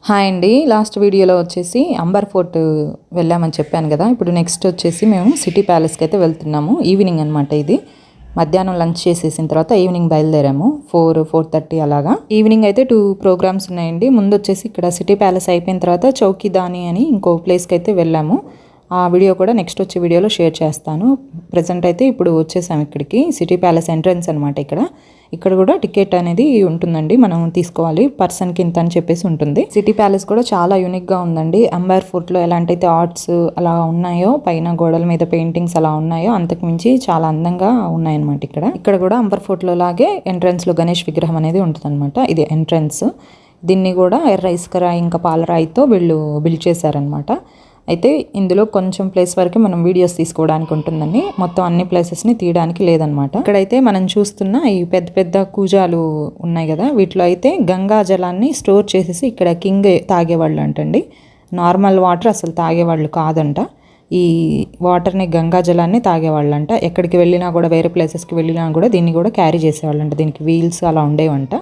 Hi అండి. Last వీడియోలో వచ్చేసి అంబర్ ఫోర్ట్ వెళ్ళామని చెప్పాను కదా. ఇప్పుడు నెక్స్ట్ వచ్చేసి మేము సిటీ ప్యాలెస్కి అయితే వెళ్తున్నాము. ఈవినింగ్ అనమాట ఇది. మధ్యాహ్నం లంచ్ చేసేసిన తర్వాత ఈవినింగ్ బయలుదేరాము. 4-4:30 అలాగా. ఈవినింగ్ అయితే 2 ప్రోగ్రామ్స్ ఉన్నాయండి. ముందు వచ్చేసి ఇక్కడ సిటీ ప్యాలెస్ అయిపోయిన తర్వాత చౌకీదాని అని ఇంకో ప్లేస్కి అయితే వెళ్ళాము. ఆ వీడియో కూడా నెక్స్ట్ వచ్చే వీడియోలో షేర్ చేస్తాను. ప్రజెంట్ అయితే ఇప్పుడు వచ్చేసాము ఇక్కడికి. సిటీ ప్యాలెస్ ఎంట్రన్స్ అనమాట ఇక్కడ కూడా టికెట్ అనేది ఉంటుందండి. మనం తీసుకోవాలి, పర్సన్కి ఇంత అని చెప్పేసి ఉంటుంది. సిటీ ప్యాలెస్ కూడా చాలా యూనిక్గా ఉందండి. అంబర్ ఫోర్ట్లో ఎలాంటైతే ఆర్ట్స్ అలా ఉన్నాయో, పైన గోడల మీద పెయింటింగ్స్ అలా ఉన్నాయో అంతకు మించి చాలా అందంగా ఉన్నాయన్నమాట. ఇక్కడ కూడా అంబర్ ఫోర్ట్లో లాగే ఎంట్రన్స్లో గణేష్ విగ్రహం అనేది ఉంటుంది అనమాట. ఇది ఎంట్రన్స్. దీన్ని కూడా ఎర్ర ఇసుక రాయి ఇంకా పాలరాయితో వీళ్ళు బిల్డ్ చేశారనమాట. అయితే ఇందులో కొంచెం ప్లేస్ వరకు మనం వీడియోస్ తీసుకోవడానికి ఉంటుందని, మొత్తం అన్ని ప్లేసెస్ని తీయడానికి లేదనమాట. ఇక్కడైతే మనం చూస్తున్న ఈ పెద్ద పెద్ద కూజాలు ఉన్నాయి కదా, వీటిలో అయితే గంగా జలాన్ని స్టోర్ చేసేసి ఇక్కడ కింగ్ తాగేవాళ్ళు అంటండి. నార్మల్ వాటర్ అసలు తాగేవాళ్ళు కాదంట. ఈ వాటర్ని గంగా జలాన్ని తాగేవాళ్ళంట. ఎక్కడికి వెళ్ళినా కూడా, వేరే ప్లేసెస్కి వెళ్ళినా కూడా దీన్ని కూడా క్యారీ చేసేవాళ్ళంట. దీనికి వీల్స్ అలా ఉండేవంట.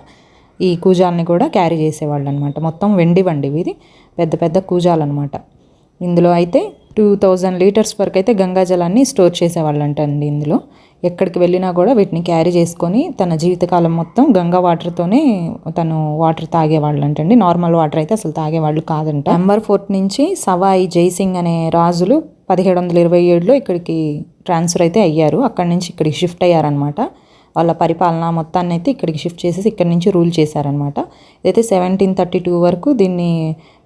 ఈ కూజాలని కూడా క్యారీ చేసేవాళ్ళు అనమాట. మొత్తం వెండివండి ఇది, పెద్ద పెద్ద కూజాలు అనమాట. ఇందులో అయితే 2000 లీటర్స్ వరకు అయితే గంగా జలాన్ని స్టోర్ చేసేవాళ్ళంట అండి. ఇందులో ఎక్కడికి వెళ్ళినా కూడా వీటిని క్యారీ చేసుకొని తన జీవితకాలం మొత్తం గంగా వాటర్తోనే తను వాటర్ తాగేవాళ్ళంటండి. నార్మల్ వాటర్ అయితే అసలు తాగేవాళ్ళు కాదంట. అంబర్ ఫోర్ట్ నుంచి సవాయి జైసింగ్ అనే రాజులు 1727లో ఇక్కడికి ట్రాన్స్ఫర్ అయితే అయ్యారు. అక్కడి నుంచి ఇక్కడికి షిఫ్ట్ అయ్యారనమాట. వాళ్ళ పరిపాలన మొత్తాన్ని అయితే ఇక్కడికి షిఫ్ట్ చేసేసి ఇక్కడి నుంచి రూల్ చేశారనమాట. ఇదైతే 1732 వరకు దీన్ని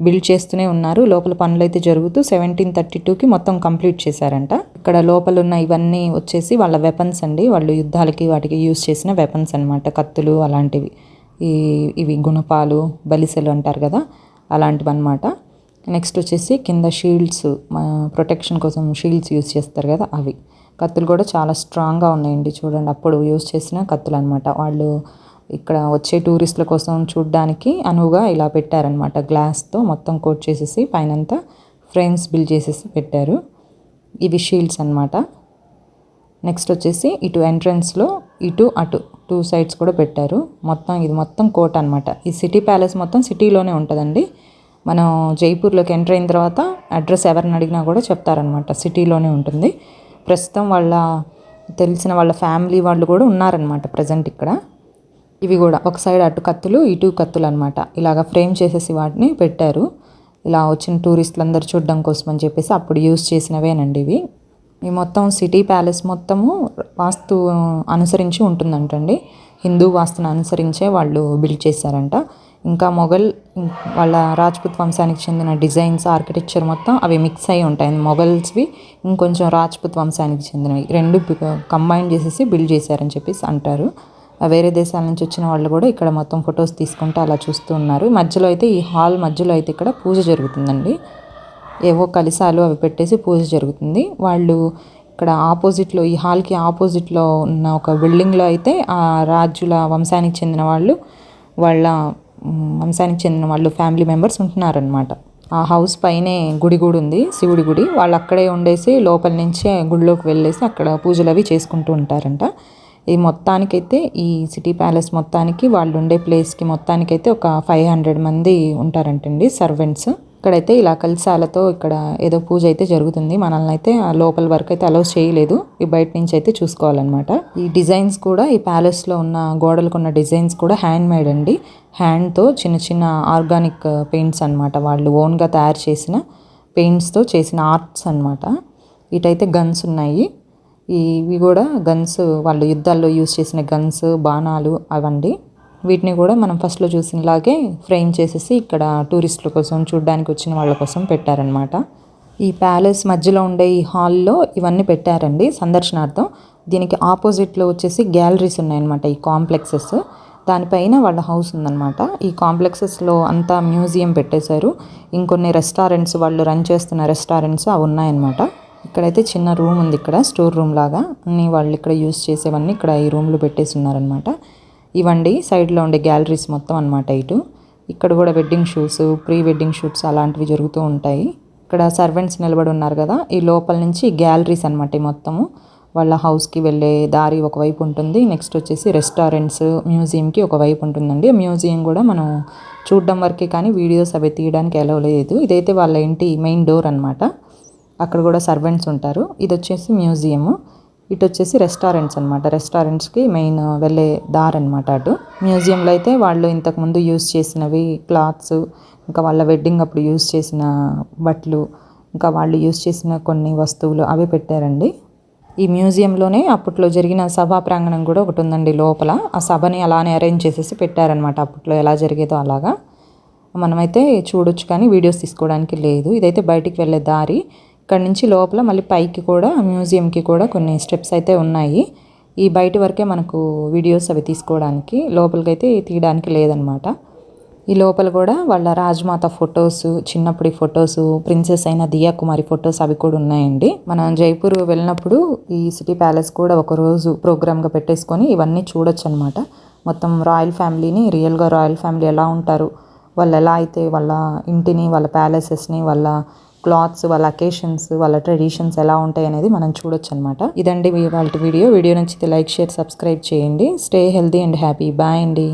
బిల్డ్ చేస్తూనే ఉన్నారు. లోపల పనులు అయితే జరుగుతూ 1732కి మొత్తం కంప్లీట్ చేశారంట. ఇక్కడ లోపల ఉన్న ఇవన్నీ వచ్చేసి వాళ్ళ వెపన్స్ అండి. వాళ్ళు యుద్ధాలకి వాటికి యూజ్ చేసిన వెపన్స్ అనమాట. కత్తులు అలాంటివి, ఇవి గుణపాలు, బలిసెలు అంటారు కదా, అలాంటివి అనమాట. నెక్స్ట్ వచ్చేసి కింద షీల్డ్స్, ప్రొటెక్షన్ కోసం షీల్డ్స్ యూజ్ చేస్తారు కదా, అవి. కత్తులు కూడా చాలా స్ట్రాంగ్గా ఉన్నాయండి. చూడండి, అప్పుడు యూజ్ చేసిన కత్తులు అనమాట. వాళ్ళు ఇక్కడ వచ్చే టూరిస్టుల కోసం చూడడానికి అనువుగా ఇలా పెట్టారనమాట. గ్లాస్తో మొత్తం కోట్ చేసేసి పైనంతా ఫ్రేమ్స్ బిల్డ్ చేసేసి పెట్టారు. ఇవి షీల్డ్స్ అనమాట. నెక్స్ట్ వచ్చేసి ఇటు ఎంట్రన్స్లో ఇటు అటు 2 సైడ్స్ కూడా పెట్టారు. ఇది మొత్తం కోట్ అనమాట. ఈ సిటీ ప్యాలెస్ మొత్తం సిటీలోనే ఉంటుందండి. మనం జైపూర్లోకి ఎంటర్ అయిన తర్వాత అడ్రస్ ఎవరిని అడిగినా కూడా చెప్తారనమాట, సిటీలోనే ఉంటుంది. ప్రస్తుతం తెలిసిన వాళ్ళ ఫ్యామిలీ వాళ్ళు కూడా ఉన్నారనమాట ప్రజెంట్ ఇక్కడ. ఇవి కూడా ఒక సైడ్ అటు కత్తులు, ఇటు కత్తులు అనమాట. ఇలాగ ఫ్రేమ్ చేసేసి వాటిని పెట్టారు. ఇలా వచ్చిన టూరిస్టులు అందరూ చూడడం కోసం అని చెప్పేసి అప్పుడు యూజ్ చేసినవేనండి ఇవి. ఈ మొత్తం సిటీ ప్యాలెస్ మొత్తము వాస్తు అనుసరించి ఉంటుందంటండి. హిందూ వాస్తుని అనుసరించే వాళ్ళు బిల్డ్ చేశారంట. ఇంకా మొఘల్ వాళ్ళ రాజ్పుత్ వంశానికి చెందిన డిజైన్స్, ఆర్కిటెక్చర్ మొత్తం అవి మిక్స్ అయి ఉంటాయి. మొఘల్స్వి ఇంకొంచెం రాజ్పుత్ వంశానికి చెందినవి, రెండు కంబైన్ చేసేసి బిల్డ్ చేశారని చెప్పేసి అంటారు. వేరే దేశాల నుంచి వచ్చిన వాళ్ళు కూడా ఇక్కడ మొత్తం ఫొటోస్ తీసుకుంటూ అలా చూస్తూ ఉన్నారు. మధ్యలో అయితే ఈ హాల్ మధ్యలో అయితే ఇక్కడ పూజ జరుగుతుందండి. ఏవో కలశాలు అవి పెట్టేసి పూజ జరుగుతుంది. వాళ్ళు ఇక్కడ ఆపోజిట్లో, ఈ హాల్కి ఆపోజిట్లో ఉన్న ఒక బిల్డింగ్లో అయితే ఆ రాజుల వంశానికి చెందిన వాళ్ళు ఫ్యామిలీ మెంబర్స్ ఉంటున్నారనమాట. ఆ హౌస్ పైనే గుడి కూడా ఉంది, శివుడి గుడి. వాళ్ళు అక్కడే ఉండేసి లోపల నుంచే గుడిలోకి వెళ్ళేసి అక్కడ పూజలు అవి చేసుకుంటూ ఉంటారంట. ఈ మొత్తానికైతే ఈ సిటీ ప్యాలెస్ మొత్తానికి, వాళ్ళు ఉండే ప్లేస్కి మొత్తానికైతే ఒక 500 మంది ఉంటారంటండి సర్వెంట్స్. ఇక్కడైతే ఇలా కలశాలతో ఇక్కడ ఏదో పూజ అయితే జరుగుతుంది. మనల్ని అయితే ఆ లోపల వరకు అయితే అలౌ చేయలేదు. ఈ బయట నుంచి అయితే చూసుకోవాలన్నమాట. ఈ డిజైన్స్ కూడా, ఈ ప్యాలెస్లో ఉన్న గోడలకు ఉన్న డిజైన్స్ కూడా హ్యాండ్ మేడ్ అండి. హ్యాండ్తో చిన్న చిన్న ఆర్గానిక్ పెయింట్స్ అనమాట. వాళ్ళు ఓన్గా తయారు చేసిన పెయింట్స్తో చేసిన ఆర్ట్స్ అనమాట. ఇటైతే గన్స్ ఉన్నాయి. ఇవి కూడా గన్స్, వాళ్ళు యుద్ధాల్లో యూజ్ చేసిన గన్స్, బాణాలు అవండి. వీటిని కూడా మనం ఫస్ట్లో చూసినలాగే ఫ్రేమ్ చేసేసి ఇక్కడ టూరిస్టుల కోసం, చూడడానికి వచ్చిన వాళ్ళ కోసం పెట్టారనమాట. ఈ ప్యాలెస్ మధ్యలో ఉండే ఈ హాల్లో ఇవన్నీ పెట్టారండి సందర్శనార్థం. దీనికి ఆపోజిట్లో వచ్చేసి గ్యాలరీస్ ఉన్నాయన్నమాట, ఈ కాంప్లెక్సెస్. దానిపైన వాళ్ళ హౌస్ ఉందన్నమాట. ఈ కాంప్లెక్సెస్లో అంతా మ్యూజియం పెట్టేశారు. ఇంకొన్ని రెస్టారెంట్స్, వాళ్ళు రన్ చేస్తున్న రెస్టారెంట్స్ అవి ఉన్నాయన్నమాట. ఇక్కడైతే చిన్న రూమ్ ఉంది, ఇక్కడ స్టోర్ రూమ్ లాగా. అన్నీ వాళ్ళు ఇక్కడ యూజ్ చేసేవన్నీ ఇక్కడ ఈ రూమ్లో పెట్టేసి ఉన్నారనమాట. ఇవండి సైడ్లో ఉండే గ్యాలరీస్ మొత్తం అనమాట. ఇక్కడ కూడా wedding shoots, pre wedding shoots అలాంటివి జరుగుతూ ఉంటాయి. ఇక్కడ సర్వెంట్స్ నిలబడి ఉన్నారు కదా, ఈ లోపల నుంచి గ్యాలరీస్ అనమాట. ఈ మొత్తము వాళ్ళ హౌస్కి వెళ్ళే దారి ఒకవైపు ఉంటుంది. నెక్స్ట్ వచ్చేసి రెస్టారెంట్స్, మ్యూజియంకి ఒకవైపు ఉంటుందండి. మ్యూజియం కూడా మనం చూడడం వరకే కానీ వీడియోస్ అవి తీయడానికి అలౌ లేదు. ఇదైతే వాళ్ళ ఇంటి మెయిన్ డోర్ అనమాట. అక్కడ కూడా సర్వెంట్స్ ఉంటారు. ఇది వచ్చేసి మ్యూజియము. ఇటు వచ్చేసి రెస్టారెంట్స్ అనమాట. రెస్టారెంట్స్కి మెయిన్ వెళ్ళే దారి అనమాట అటు. మ్యూజియంలో అయితే వాళ్ళు ఇంతకుముందు యూజ్ చేసినవి క్లాత్స్, ఇంకా వాళ్ళ వెడ్డింగ్ అప్పుడు యూజ్ చేసిన బట్టలు, ఇంకా వాళ్ళు యూజ్ చేసిన కొన్ని వస్తువులు అవి పెట్టారండి. ఈ మ్యూజియంలోనే అప్పట్లో జరిగిన సభా ప్రాంగణం కూడా ఒకటి ఉందండి లోపల. ఆ సభని అలానే అరేంజ్ చేసేసి పెట్టారనమాట. అప్పట్లో ఎలా జరిగేదో అలాగా మనమైతే చూడొచ్చు కానీ వీడియోస్ తీసుకోవడానికి లేదు. ఇదైతే బయటికి వెళ్ళే దారి. ఇక్కడ నుంచి లోపల మళ్ళీ పైకి కూడా మ్యూజియంకి కూడా కొన్ని స్టెప్స్ అయితే ఉన్నాయి. ఈ బయటి వరకే మనకు వీడియోస్ అవి తీసుకోవడానికి, లోపలికైతే తీయడానికి లేదనమాట. ఈ లోపల కూడా వాళ్ళ రాజమాత ఫొటోస్, చిన్నప్పటి ఫొటోస్, ప్రిన్సెస్ అయిన దియా కుమారి ఫొటోస్ అవి కూడా ఉన్నాయండి. మనం జైపూర్ వెళ్ళినప్పుడు ఈ సిటీ ప్యాలెస్ కూడా ఒకరోజు ప్రోగ్రామ్గా పెట్టేసుకొని ఇవన్నీ చూడొచ్చు అనమాట. మొత్తం రాయల్ ఫ్యామిలీని, రియల్గా రాయల్ ఫ్యామిలీ ఎలా ఉంటారు, వాళ్ళు ఎలా అయితే వాళ్ళ ఇంటిని, వాళ్ళ ప్యాలెసెస్ని, వాళ్ళ క్లాత్స్, వాళ్ళ అకేషన్స్, వాళ్ళ ట్రెడిషన్స్ ఎలా ఉంటాయి అనేది మనం చూడొచ్చు అనమాట. ఇదండి వాళ్ళ వీడియో నచ్చితే లైక్, షేర్, సబ్స్క్రైబ్ చేయండి. Stay healthy and happy. Bye అండి.